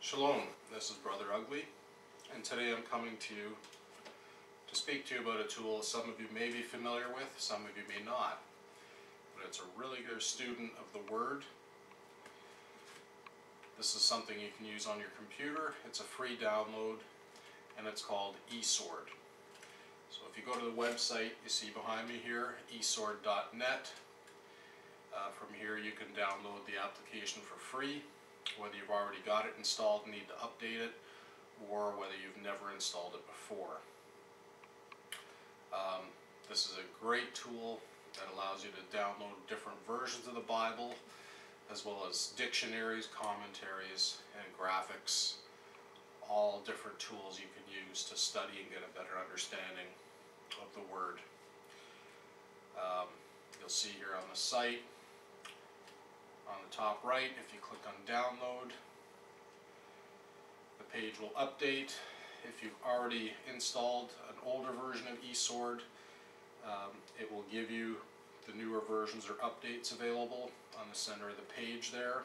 Shalom, this is Brother Ugly, and today I'm coming to you to speak to you about a tool some of you may be familiar with, some of you may not. But it's a really good student of the Word. This is something you can use on your computer. It's a free download, and it's called eSword. So if you go to the website you see behind me here, esword.net, from here you can download the application for free, whether you've already got it installed and need to update it, or whether you've never installed it before. This is a great tool that allows you to download different versions of the Bible, as well as dictionaries, commentaries, and graphics. All different tools you can use to study and get a better understanding of the Word. You'll see here on the site, on the top right, if you click on download, the page will update. If you've already installed an older version of eSword, it will give you the newer versions or updates available on the center of the page there.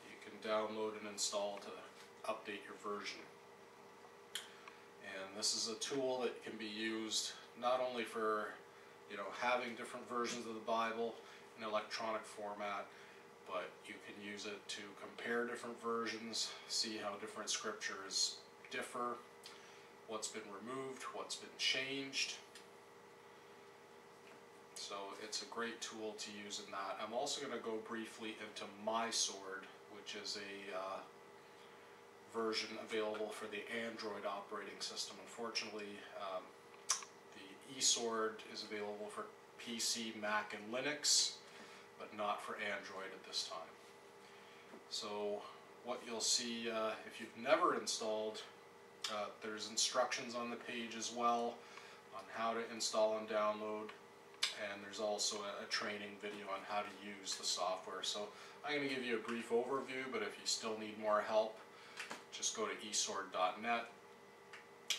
You can download and install to update your version. And this is a tool that can be used not only for having different versions of the Bible in electronic format, but you can use it to compare different versions, see how different scriptures differ, what's been removed, what's been changed. So it's a great tool to use in that. I'm also going to go briefly into MySword, which is a version available for the Android operating system. Unfortunately, the eSword is available for PC, Mac, and Linux, but not for Android at this time. So what you'll see, if you've never installed, there's instructions on the page as well on how to install and download, and there's also a training video on how to use the software. So I'm going to give you a brief overview, but if you still need more help, just go to esword.net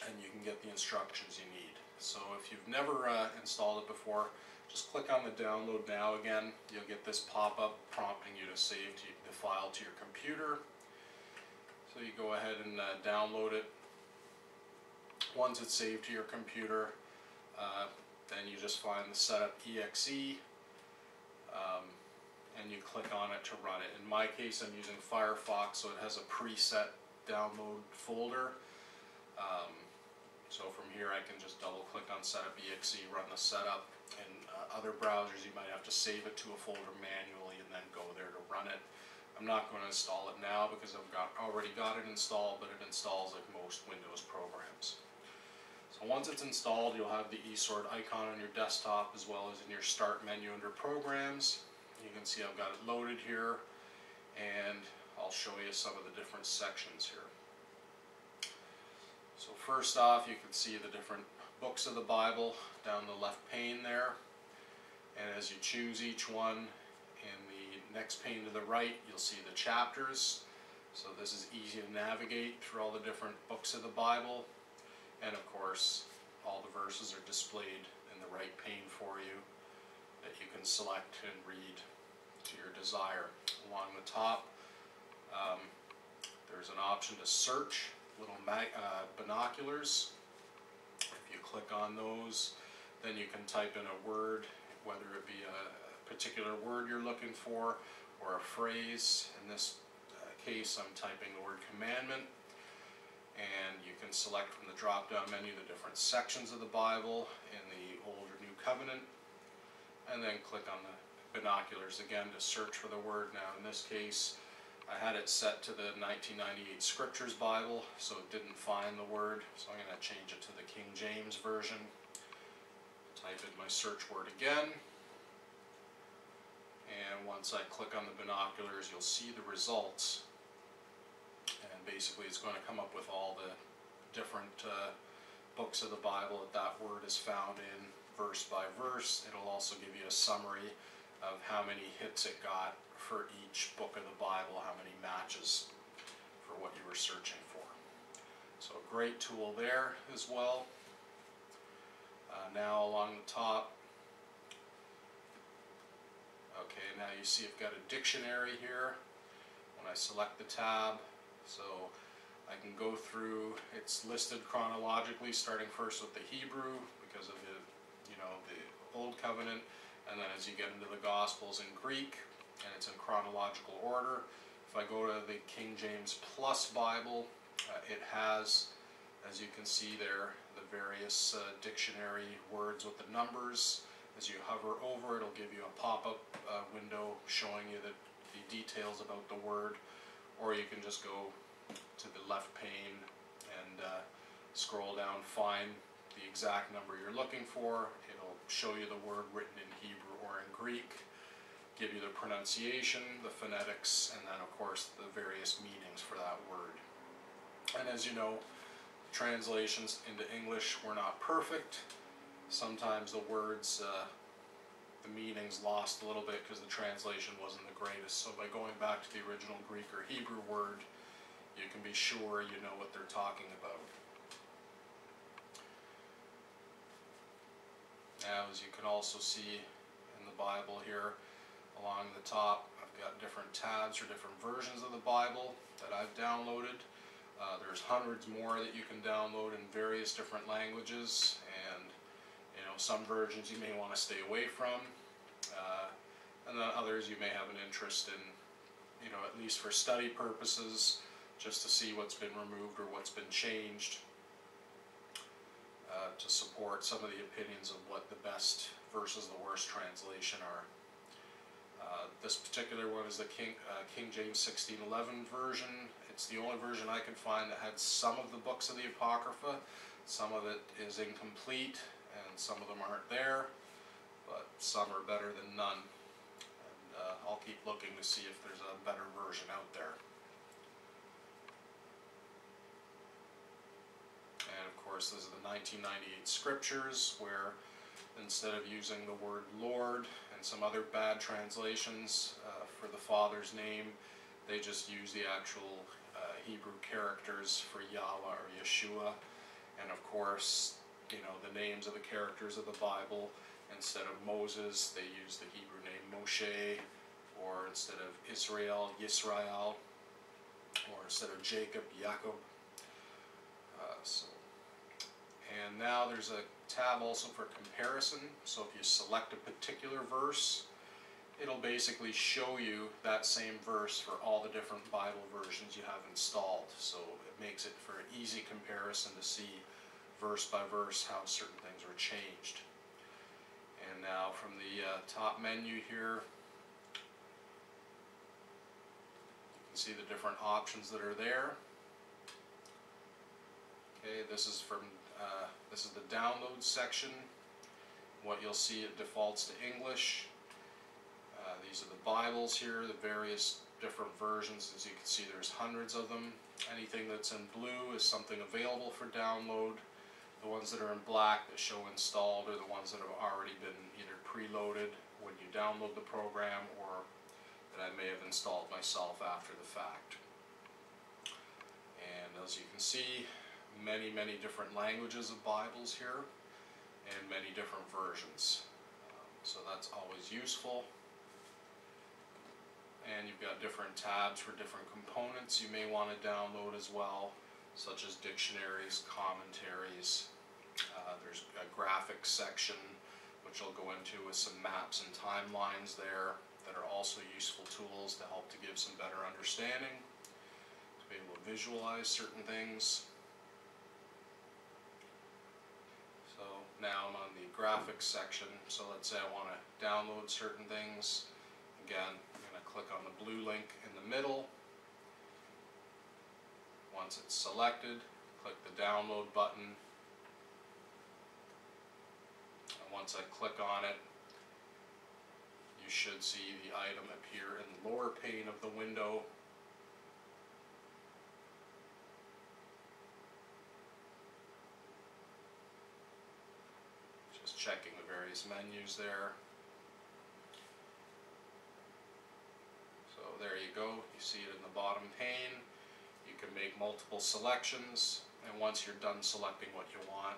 and you can get the instructions you need. So if you've never installed it before, just click on the download now again. You'll get this pop-up prompting you to save the file to your computer. So you go ahead and download it. Once it's saved to your computer, then you just find the setup exe, and you click on it to run it. In my case, I'm using Firefox, so it has a preset download folder. So from here I can just double click on setup exe, run the setup. In other browsers you might have to save it to a folder manually and then go there to run it. I'm not going to install it now because I've already got it installed, but it installs like most Windows programs. So once it's installed, you'll have the eSword icon on your desktop as well as in your start menu under programs. You can see I've got it loaded here, and I'll show you some of the different sections here. So first off, you can see the different books of the Bible down the left pane there, and as you choose each one, in the next pane to the right you'll see the chapters. So this is easy to navigate through all the different books of the Bible, and of course all the verses are displayed in the right pane for you that you can select and read to your desire. Along the top there's an option to search, little binoculars. If you click on those, then you can type in a word, whether it be a particular word you're looking for or a phrase. In this case I'm typing the word commandment, and you can select from the drop down menu the different sections of the Bible in the Old or New Covenant, and then click on the binoculars again to search for the word. Now in this case I had it set to the 1998 Scriptures Bible, so it didn't find the word, so I'm going to change it to the King James Version. Type in my search word again, and once I click on the binoculars you'll see the results, and basically it's going to come up with all the different books of the Bible that word is found in, verse by verse. It'll also give you a summary of how many hits it got for each book of the Bible, how many matches for what you were searching for. So a great tool there as well. Now along the top, okay, now you see I've got a dictionary here. When I select the tab, So I can go through, it's listed chronologically, starting first with the Hebrew because of the, the Old Covenant, and then as you get into the Gospels in Greek, and it's in chronological order. If I go to the King James Plus Bible, it has, as you can see there, the various dictionary words with the numbers. As you hover over, it'll give you a pop-up window showing you the details about the word, or you can just go to the left pane and scroll down, find the exact number you're looking for. It'll show you the word written in Hebrew or in Greek, give you the pronunciation, the phonetics, and then of course the various meanings for that word. And as you know, translations into English were not perfect. Sometimes the words, the meanings lost a little bit because the translation wasn't the greatest. So by going back to the original Greek or Hebrew word, you can be sure you know what they're talking about. Now, as you can also see in the Bible here, along the top, I've got different tabs for different versions of the Bible that I've downloaded. There's hundreds more that you can download in various different languages, and some versions you may want to stay away from, and then others you may have an interest in, at least for study purposes, just to see what's been removed or what's been changed, to support some of the opinions of what the best versus the worst translation are. This particular one is the King James 1611 version. It's the only version I could find that had some of the books of the Apocrypha. Some of it is incomplete, and some of them aren't there, but some are better than none. And I'll keep looking to see if there's a better version out there. And of course, this is the 1998 Scriptures, where instead of using the word Lord and some other bad translations for the Father's name, they just use the actual Hebrew characters for Yahweh or Yeshua. And of course, the names of the characters of the Bible, instead of Moses, they use the Hebrew name Moshe, or instead of Israel, Yisrael, or instead of Jacob, Jacob. And now there's a tab also for comparison. So if you select a particular verse, it'll basically show you that same verse for all the different Bible versions you have installed. So it makes it for an easy comparison to see verse by verse how certain things were changed. And now from the top menu here, you can see the different options that are there. Okay, this is the download section. What you'll see, it defaults to English. These are the Bibles here, the various different versions. As you can see, there's hundreds of them. Anything that's in blue is something available for download. The ones that are in black that show installed are the ones that have already been either preloaded when you download the program, or that I may have installed myself after the fact. And as you can see, many different languages of Bibles here, and many different versions. So that's always useful. And you've got different tabs for different components you may want to download as well, such as dictionaries, commentaries. There's a graphics section, which I'll go into with some maps and timelines there that are also useful tools to help to give some better understanding, to be able to visualize certain things. So now I'm on the graphics section. So let's say I want to download certain things. Again, click on the blue link in the middle. Once it's selected, click the download button. And once I click on it, you should see the item appear in the lower pane of the window. Just checking the various menus there. There you go, you see it in the bottom pane. You can make multiple selections, and once you're done selecting what you want,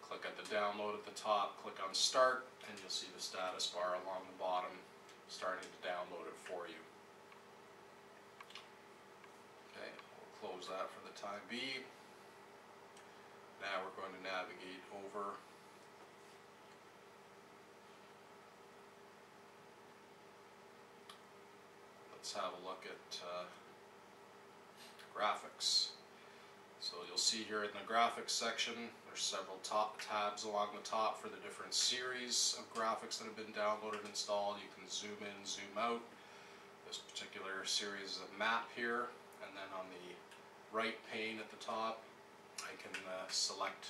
click at the download at the top, click on start, and you'll see the status bar along the bottom starting to download it for you. Okay, I'll that for the time being. Now we're going to navigate over let's have a look at graphics. So you'll see here in the graphics section there's several top tabs along the top for the different series of graphics that have been downloaded and installed. You can zoom in, zoom out. This particular series is a map here, and then on the right pane at the top I can select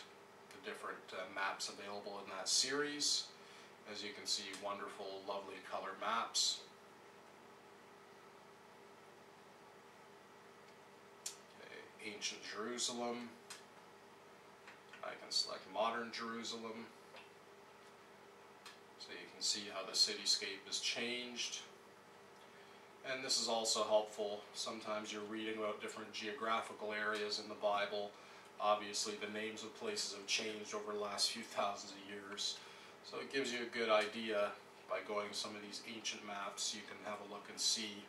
the different maps available in that series. As you can see, wonderful, lovely color maps. Okay, Ancient Jerusalem. I can select Modern Jerusalem. So you can see how the cityscape has changed. And this is also helpful. Sometimes you're reading about different geographical areas in the Bible. Obviously the names of places have changed over the last few thousands of years. So it gives you a good idea by going to some of these ancient maps. You can have a look and see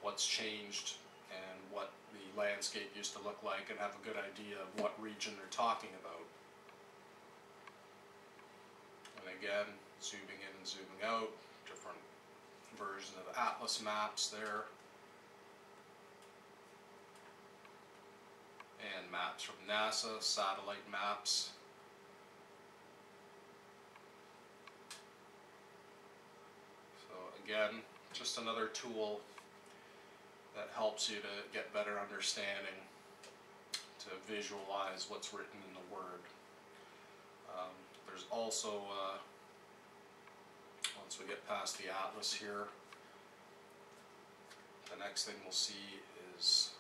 what's changed and what the landscape used to look like, and have a good idea of what region they're talking about. And again, zooming in and zooming out, different version of atlas maps there, and maps from NASA, satellite maps. So again, just another tool that helps you to get better understanding, to visualize what's written in the Word. There's also, once we get past the atlas here, the next thing we'll see is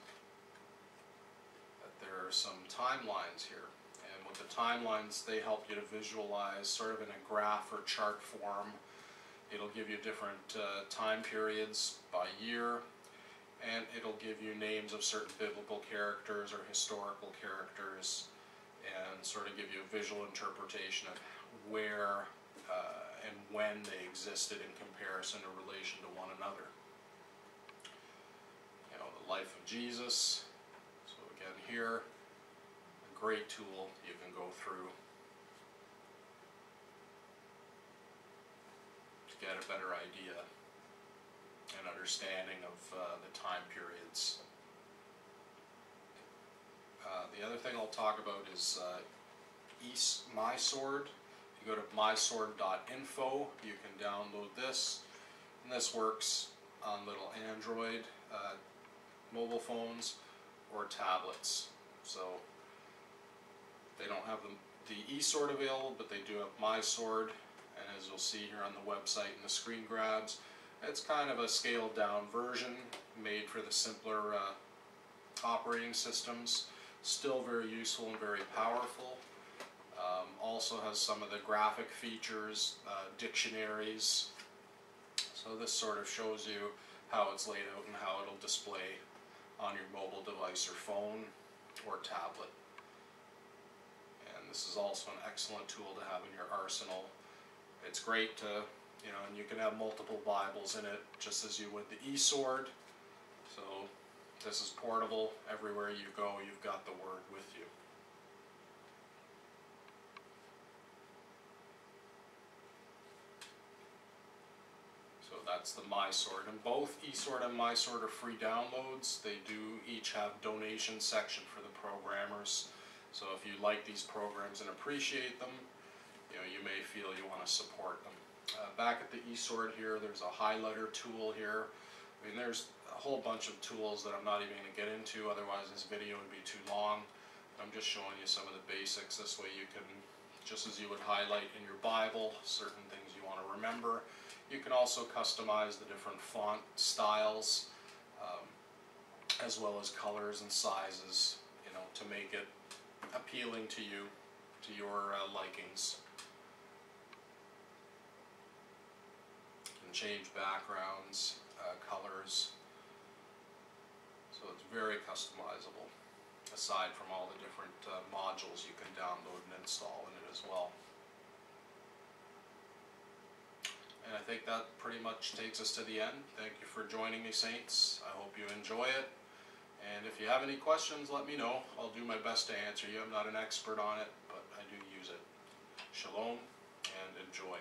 that there are some timelines here. And with the timelines, they help you to visualize sort of in a graph or chart form. It'll give you different time periods by year, and it'll give you names of certain biblical characters or historical characters, and sort of give you a visual interpretation of where and when they existed in comparison or relation to one another. You know, the life of Jesus. So again here, a great tool you can go through to get a better idea and understanding of the time periods. The other thing I'll talk about is MySword. If you go to mysword.info, you can download this, and this works on little Android mobile phones or tablets. So they don't have the eSword available, but they do have MySword, and as you'll see here on the website in the screen grabs, it's kind of a scaled down version made for the simpler operating systems. Still very useful and very powerful. Also has some of the graphic features, dictionaries. So this sort of shows you how it's laid out and how it'll display on your mobile device or phone or tablet. And this is also an excellent tool to have in your arsenal. It's great to, you know, and you can have multiple Bibles in it, just as you would the eSword. So this is portable. Everywhere you go, you've got the Word with you. So that's the MySword, and both eSword and MySword are free downloads. They do each have donation section for the programmers. So if you like these programs and appreciate them, you know, you may feel you want to support them. Back at the eSword here, there's a highlighter tool here. I mean, there's a whole bunch of tools that I'm not even going to get into, otherwise this video would be too long. I'm just showing you some of the basics. This way you can, just as you would highlight in your Bible, certain things you want to remember, you can also customize the different font styles, as well as colors and sizes, you know, to make it appealing to you, to your likings. You can change backgrounds, colors, so it's very customizable, aside from all the different modules you can download and install in it as well. And I think that pretty much takes us to the end. Thank you for joining me, Saints. I hope you enjoy it. And if you have any questions, let me know. I'll do my best to answer you. I'm not an expert on it, but I do use it. Shalom and enjoy.